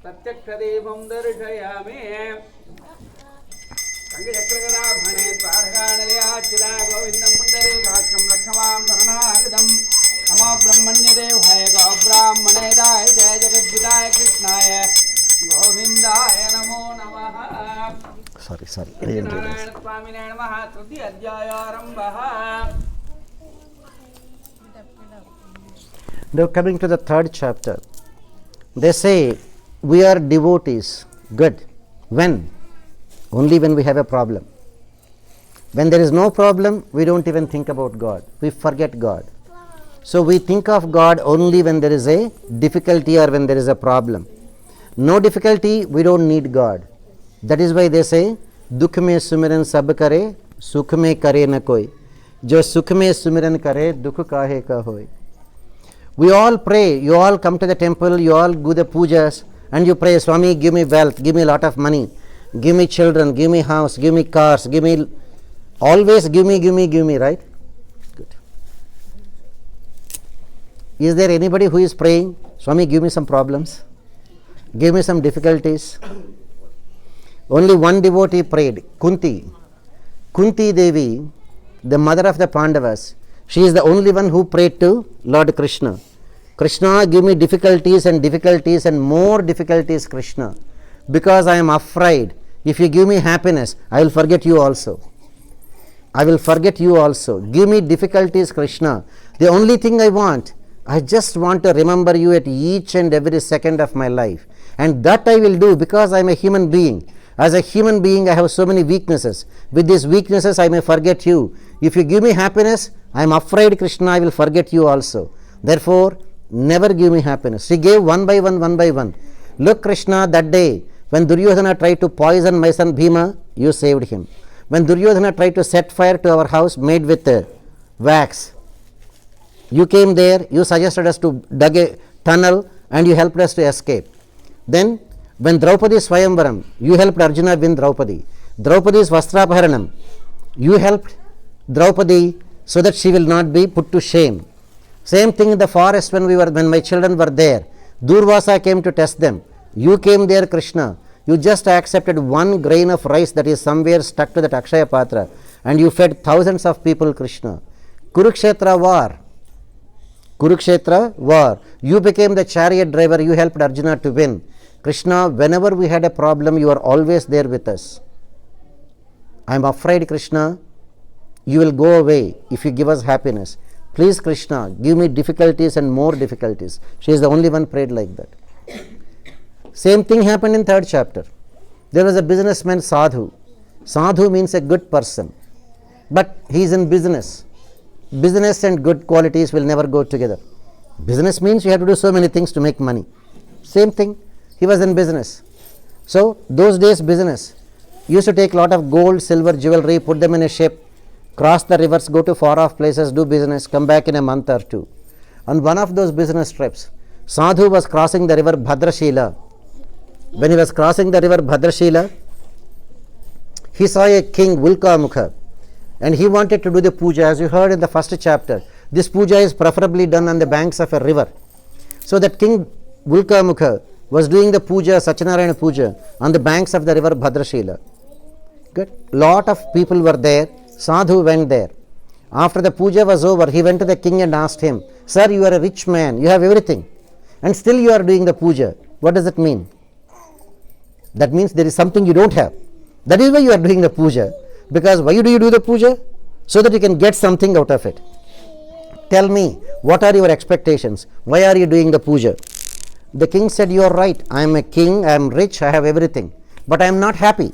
प्रत्यक्षदेवं दर्शयामि संगचक्रगदाभणे द्वारकाणलयाच्युता गोविन्दं मुण्डरीकाक्षं लक्ष्मां शरणागतं नमो ब्रह्मण्यदेवाय गोब्राह्मणेदाय जय जगद्गुदाय कृष्णाय गोविन्दाय नमो नमः। सत्यनारायण स्वामिने नमः। तृतीय अध्यायारम्भः। Now coming to the third chapter, they say we are devotees. Good. When? Only when we have a problem. When there is no problem, we don't even think about God. We forget God. So we think of God only when there is a difficulty or when there is a problem. No difficulty, we don't need God. That is why they say, Dukh mein sumiran sab kare, sukh mein kare na koi. Jo sukh mein sumiran kare, dukh kahe ka hoy. We all pray, you all come to the temple, you all do the pujas, and you pray, Swami, give me wealth, give me a lot of money, give me children, give me house, give me cars, give me, always give me, right? Good. Is there anybody who is praying, Swami, give me some problems, give me some difficulties? Only one devotee prayed, Kunti Devi, the mother of the Pandavas. She is the only one who prayed to Lord Krishna. Krishna, give me difficulties and more difficulties, Krishna, because I am afraid. If you give me happiness, I will forget you also. I will forget you also. Give me difficulties, Krishna. The only thing I just want to remember you at each and every second of my life. And that I will do because I am a human being. As a human being, I have so many weaknesses. With these weaknesses, I may forget you. If you give me happiness, I am afraid, Krishna, I will forget you also. Therefore, never give me happiness. She gave one by one. Look, Krishna, that day when Duryodhana tried to poison my son Bhima, you saved him. When Duryodhana tried to set fire to our house made with wax, you came there, you suggested us to dig a tunnel and you helped us to escape. Then, when Draupadi Swayamvaram, you helped Arjuna win Draupadi. Draupadi's Vastrapaharanam, you helped Draupadi so that she will not be put to shame. Same thing in the forest when my children were there. Durvasa came to test them. You came there, Krishna. You just accepted one grain of rice that is somewhere stuck to that Akshaya Patra and you fed thousands of people, Krishna. Kurukshetra war. You became the chariot driver. You helped Arjuna to win. Krishna, whenever we had a problem, you are always there with us. I am afraid, Krishna, you will go away if you give us happiness. Please, Krishna, give me difficulties and more difficulties. She is the only one prayed like that. Same thing happened in third chapter. There was a businessman, Sadhu. Sadhu means a good person. But he is in business. Business and good qualities will never go together. Business means you have to do so many things to make money. Same thing. He was in business. So, those days business. Used to take a lot of gold, silver, jewelry, put them in a ship, cross the rivers, go to far off places, do business, come back in a month or two. On one of those business trips, Sadhu was crossing the river Bhadrashila. When he was crossing the river Bhadrashila, he saw a king, Vulkamukha, and he wanted to do the puja. As you heard in the first chapter, this puja is preferably done on the banks of a river. So that king Vulkamukha was doing the puja, Satyanarayana Pooja, on the banks of the river Bhadrashila. Good. Lot of people were there. Sadhu went there. After the puja was over, he went to the king and asked him, Sir, you are a rich man, you have everything, and still you are doing the puja. What does it mean? That means there is something you don't have. That is why you are doing the puja. Because why do you do the puja? So that you can get something out of it. Tell me, what are your expectations? Why are you doing the puja? The king said, you are right. I am a king, I am rich, I have everything. But I am not happy.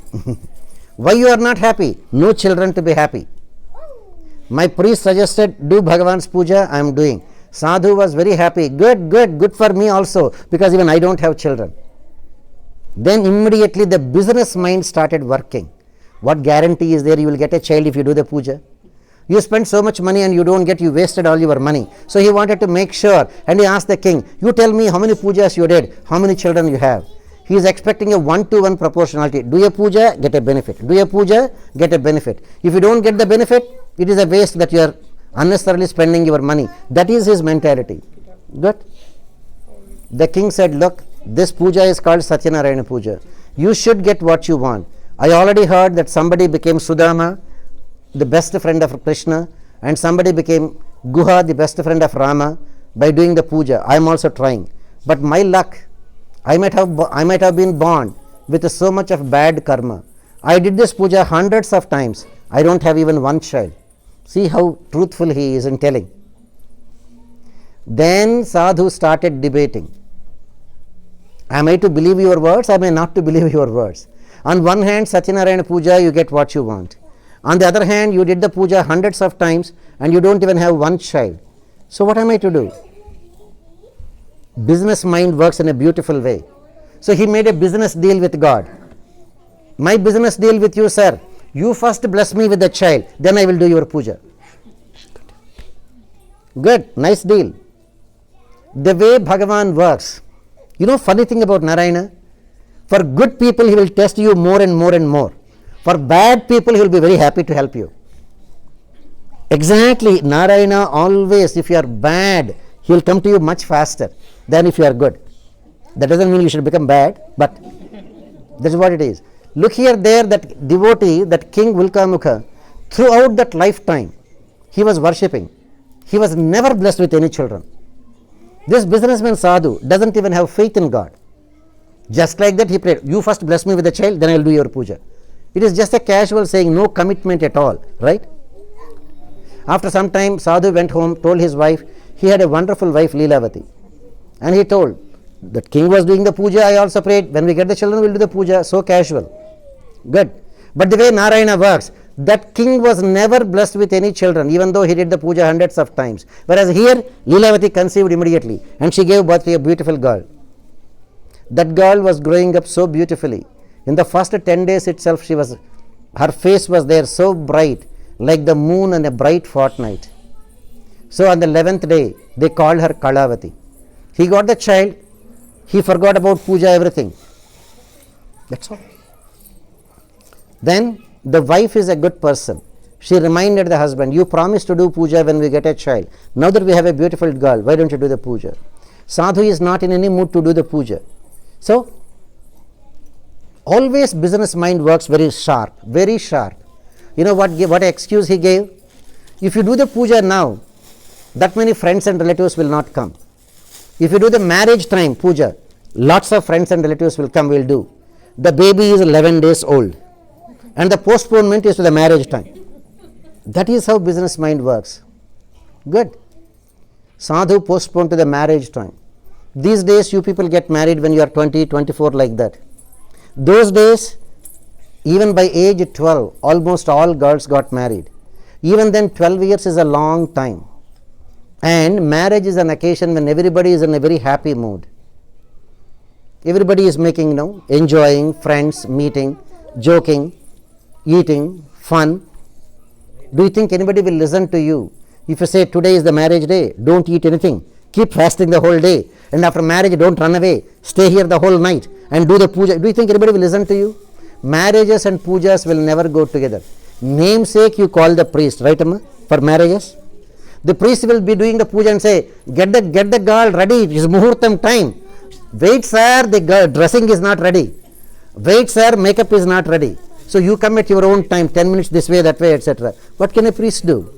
Why you are not happy? No children to be happy. My priest suggested, do Bhagavan's puja, I am doing. Sadhu was very happy. Good for me also, because even I don't have children. Then immediately the business mind started working. What guarantee is there you will get a child if you do the puja? You spent so much money and you don't get, you wasted all your money. So he wanted to make sure, and he asked the king, you tell me how many pujas you did, how many children you have. He is expecting a 1-to-1 proportionality. Do a puja, get a benefit. Do a puja, get a benefit. If you don't get the benefit, it is a waste that you are unnecessarily spending your money. That is his mentality. Good. The king said, look, this puja is called Satyanarayana Pooja. You should get what you want. I already heard that somebody became Sudama, the best friend of Krishna, and somebody became Guha, the best friend of Rama, by doing the puja. I am also trying. But my luck, I might have been born with so much of bad karma. I did this puja hundreds of times. I don't have even one child. See how truthful he is in telling. Then Sadhu started debating. Am I to believe your words? Am I not to believe your words? On one hand, Satyanarayana Pooja, you get what you want. On the other hand, you did the puja hundreds of times and you don't even have one child. So what am I to do? Business mind works in a beautiful way. So he made a business deal with God. My business deal with you, sir, you first bless me with the child, then I will do your puja. Good, nice deal. The way Bhagavan works, you know, funny thing about Narayana, for good people he will test you more and more and more. For bad people he will be very happy to help you. Exactly, Narayana always, if you are bad, he will come to you much faster than if you are good. That doesn't mean you should become bad, but that is what it is. Look here, there, that devotee, that King Vilkamukha, throughout that lifetime, he was worshipping. He was never blessed with any children. This businessman Sadhu doesn't even have faith in God. Just like that he prayed, you first bless me with a child, then I will do your puja. It is just a casual saying, no commitment at all, right? After some time, Sadhu went home, told his wife, he had a wonderful wife, Leelavati. And he told, the king was doing the puja, I also prayed, when we get the children, we will do the puja, so casual. Good. But the way Narayana works, that king was never blessed with any children, even though he did the puja hundreds of times. Whereas here, Leelavati conceived immediately, and she gave birth to a beautiful girl. That girl was growing up so beautifully. In the first 10 days itself, her face was there so bright, like the moon on a bright fortnight. So on the 11th day, they called her Kalavati. He got the child, he forgot about puja, everything. That's all. Then the wife is a good person. She reminded the husband, you promised to do puja when we get a child. Now that we have a beautiful girl, why don't you do the puja? Sadhu is not in any mood to do the puja. So, always business mind works very sharp, very sharp. You know what excuse he gave? If you do the puja now, that many friends and relatives will not come. If you do the marriage time puja, lots of friends and relatives will come, will do. The baby is 11 days old and the postponement is to the marriage time. That is how business mind works. Good. Sadhu postponed to the marriage time. These days you people get married when you are 20, 24, like that. Those days, even by age 12, almost all girls got married. Even then 12 years is a long time. And marriage is an occasion when everybody is in a very happy mood. Everybody is making, enjoying, friends, meeting, joking, eating, fun. Do you think anybody will listen to you if you say today is the marriage day, don't eat anything, keep fasting the whole day, and after marriage don't run away, stay here the whole night and do the puja? Do you think anybody will listen to you? Marriages and pujas will never go together. Namesake you call the priest, right Amma, for marriages? The priest will be doing the puja and say, get the girl ready, it is muhurtam time. Wait sir, the girl dressing is not ready. Wait sir, makeup is not ready. So you come at your own time, 10 minutes this way, that way, etc. What can a priest do?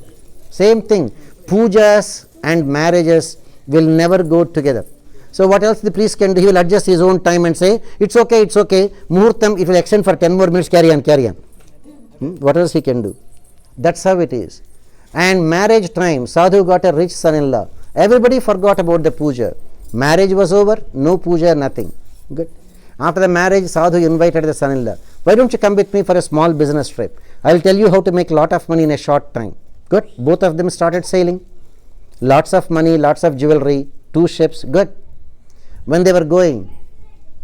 Same thing. Pujas and marriages will never go together. So what else the priest can do? He will adjust his own time and say, it's okay, muhurtam, it will extend for 10 more minutes, carry on. What else he can do? That's how it is. And marriage time, Sadhu got a rich son-in-law. Everybody forgot about the puja. Marriage was over, no puja, nothing. Good. After the marriage, Sadhu invited the son-in-law. Why don't you come with me for a small business trip? I will tell you how to make a lot of money in a short time. Good. Both of them started sailing. Lots of money, lots of jewelry, 2 ships. Good. When they were going,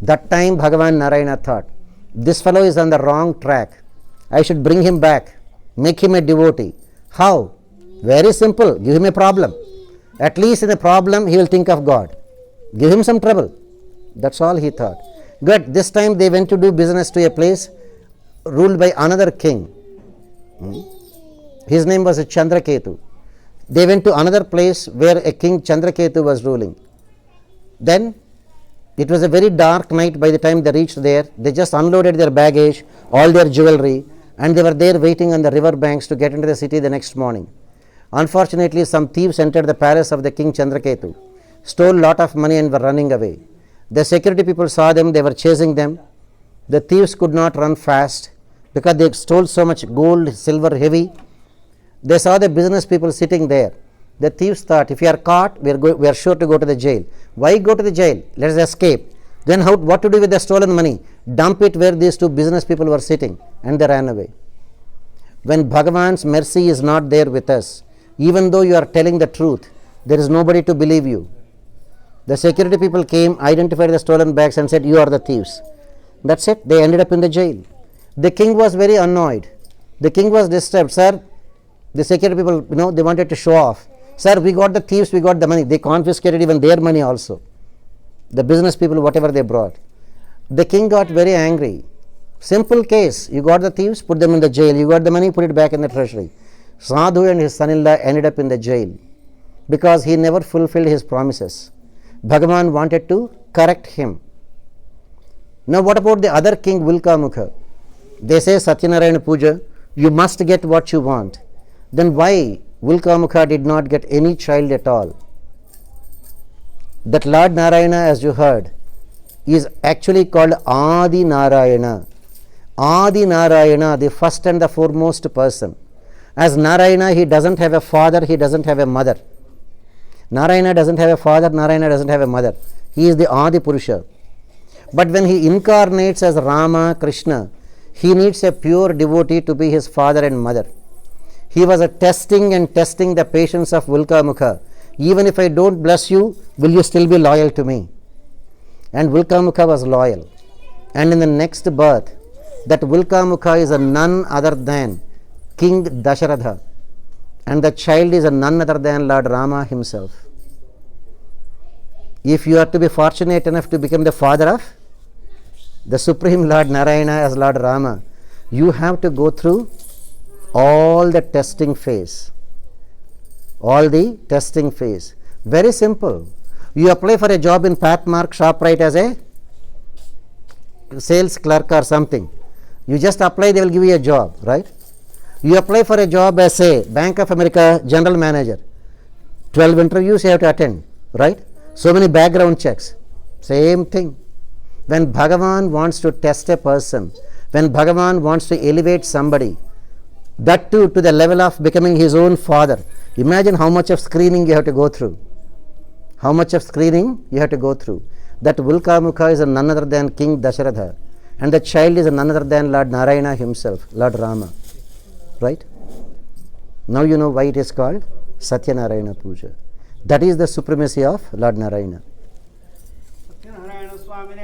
that time Bhagavan Narayana thought, this fellow is on the wrong track. I should bring him back, make him a devotee. How? Very simple. Give him a problem. At least in a problem he will think of God. Give him some trouble. That's all he thought. Good. This time they went to do business to a place ruled by another king. His name was Chandraketu. They went to another place where a king Chandraketu was ruling. Then it was a very dark night by the time they reached there. They just unloaded their baggage, all their jewelry, and they were there waiting on the river banks to get into the city the next morning. Unfortunately, some thieves entered the palace of the king Chandraketu, stole a lot of money and were running away. The security people saw them, they were chasing them. The thieves could not run fast because they stole so much gold, silver, heavy. They saw the business people sitting there. The thieves thought, if we are caught, we are sure to go to the jail. Why go to the jail? Let us escape. Then what to do with the stolen money? Dump it where these two business people were sitting, and they ran away. When Bhagavan's mercy is not there with us, even though you are telling the truth, there is nobody to believe you. The security people came, identified the stolen bags and said, you are the thieves. That's it. They ended up in the jail. The king was very annoyed. The king was disturbed. Sir, the security people, they wanted to show off. Sir, we got the thieves, we got the money. They confiscated even their money also. The business people, whatever they brought. The king got very angry. Simple case. You got the thieves, put them in the jail. You got the money, put it back in the treasury. Sadhu and his son-in-law ended up in the jail because he never fulfilled his promises. Bhagavan wanted to correct him. Now what about the other king, Vilkamukha? They say Satyanarayana Pooja, you must get what you want. Then why Vilkamukha did not get any child at all? That Lord Narayana, as you heard, is actually called Adi Narayana. Adi Narayana, the first and the foremost person. As Narayana, he doesn't have a father, he doesn't have a mother. Narayana doesn't have a father, Narayana doesn't have a mother. He is the Adi Purusha. But when he incarnates as Rama, Krishna, he needs a pure devotee to be his father and mother. He was testing the patience of Vilkamukha. Even if I don't bless you, will you still be loyal to me? And Vilkamukha was loyal. And in the next birth, that Vilkamukha is a none other than King Dasharatha. And the child is a none other than Lord Rama himself. If you are to be fortunate enough to become the father of the Supreme Lord Narayana as Lord Rama, you have to go through all the testing phase. All the testing phase. Very simple. You apply for a job in Pathmark ShopRite as a sales clerk or something. You just apply, they will give you a job, right? You apply for a job as a Bank of America general manager. 12 interviews you have to attend, right? So many background checks. Same thing. When Bhagavan wants to test a person, when Bhagavan wants to elevate somebody, that too to the level of becoming his own father, imagine how much of screening you have to go through. How much of screening you have to go through. That Vilkamukha is none other than King Dasharatha, and the child is none other than Lord Narayana himself, Lord Rama. Right? Now you know why it is called Satyanarayana Pooja. That is the supremacy of Lord Narayana. Satyanarayana Swami